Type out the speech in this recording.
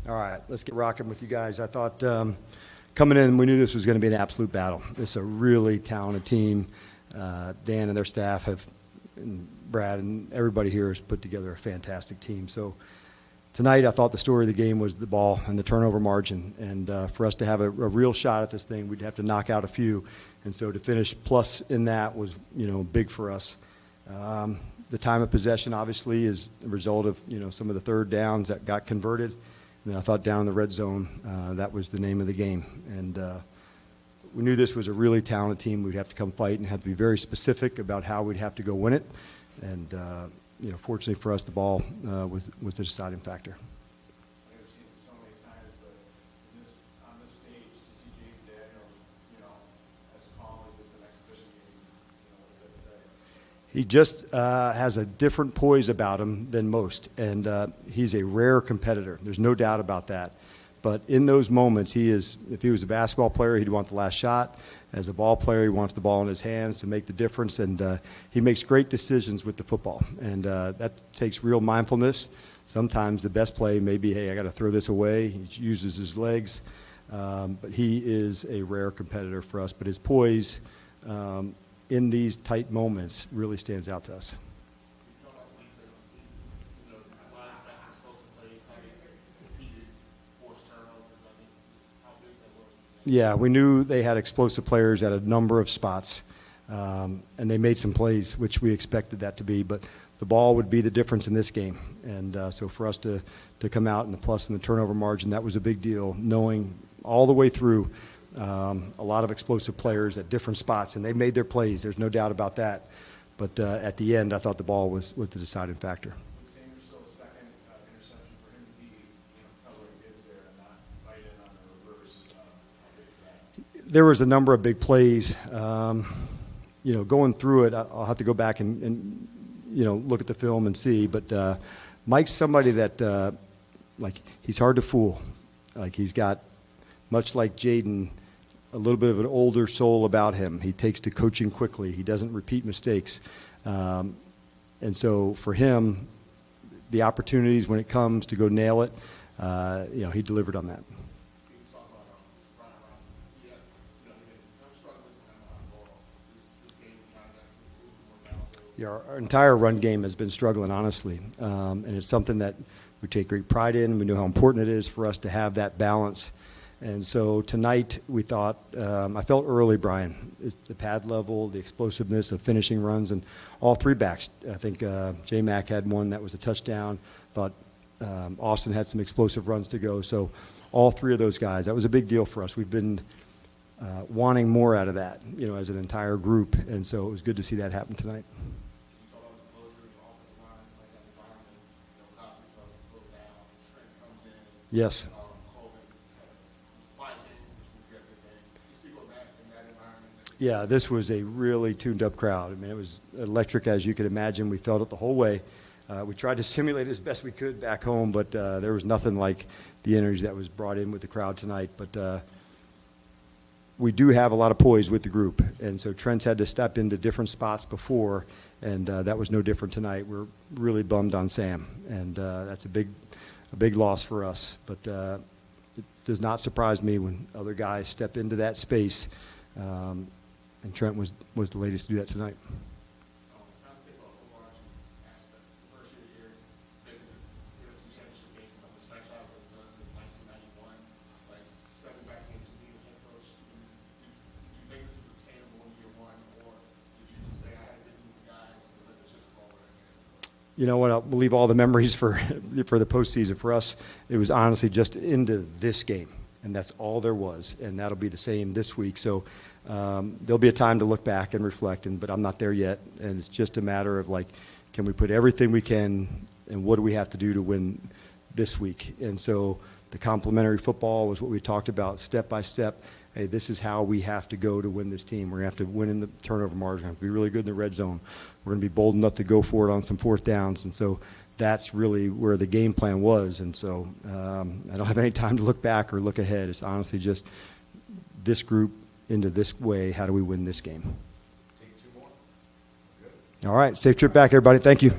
All right, let's get rocking with you guys. I thought coming in, we knew this was going to be an absolute battle. This is a really talented team. Dan and their staff and Brad and everybody here has put together a fantastic team. So tonight, I thought the story of the game was the ball and the turnover margin. And for us to have a real shot at this thing, we'd have to knock out a few. And so to finish plus in that was, big for us. The time of possession, obviously, is a result of, some of the third downs that got converted. And then I thought down in the red zone, that was the name of the game. And we knew this was a really talented team. We'd have to come fight and have to be very specific about how we'd have to go win it. And, fortunately for us, the ball was the deciding factor. I've seen it so many times, but on this stage, to see James Daniels, as calm as it's an exhibition game, what does that say? He just has a different poise about him than most, and he's a rare competitor. There's no doubt about that. But in those moments, if he was a basketball player, he'd want the last shot. As a ball player, he wants the ball in his hands to make the difference, and he makes great decisions with the football, and that takes real mindfulness. Sometimes the best play may be, hey, I got to throw this away. He uses his legs, but he is a rare competitor for us. But his poise in these tight moments really stands out to us. Yeah, we knew they had explosive players at a number of spots, and they made some plays, which we expected that to be. But the ball would be the difference in this game. And so for us to come out in the plus and the turnover margin, that was a big deal, knowing all the way through a lot of explosive players at different spots. And they made their plays. There's no doubt about that. But at the end, I thought the ball was the deciding factor. There was a number of big plays. Going through it, I'll have to go back and look at the film and see. But Mike's somebody that, he's hard to fool. He's got, much like Jaden, a little bit of an older soul about him. He takes to coaching quickly. He doesn't repeat mistakes. And so for him, the opportunities when it comes to go nail it, he delivered on that. Yeah, our entire run game has been struggling, honestly, and it's something that we take great pride in. We know how important it is for us to have that balance. And so tonight we thought, I felt early, Brian, the pad level, the explosiveness of finishing runs, and all three backs. I think J-Mac had one that was a touchdown. Thought Austin had some explosive runs to go. So all three of those guys, that was a big deal for us. We've been wanting more out of that, as an entire group. And so it was good to see that happen tonight. Yes. Yeah, this was a really tuned-up crowd. I mean, it was electric, as you could imagine. We felt it the whole way. We tried to simulate it as best we could back home, but there was nothing like the energy that was brought in with the crowd tonight. But we do have a lot of poise with the group, and so Trent's had to step into different spots before, and that was no different tonight. We're really bummed on Sam, and that's a big loss for us. But it does not surprise me when other guys step into that space, and Trent was the latest to do that tonight. You know what? I'll leave all the memories for the postseason. For us, it was honestly just into this game, and that's all there was. And that'll be the same this week. So there'll be a time to look back and reflect. But I'm not there yet, and it's just a matter of can we put everything we can, and what do we have to do to win this week? And so the complementary football was what we talked about, step by step. Hey, this is how we have to go to win this team. We're going to have to win in the turnover margin. We have to be really good in the red zone. We're going to be bold enough to go for it on some fourth downs. And so that's really where the game plan was. And so I don't have any time to look back or look ahead. It's honestly just this group into this way. How do we win this game? Take two more. Good. All right. Safe trip back, everybody. Thank you.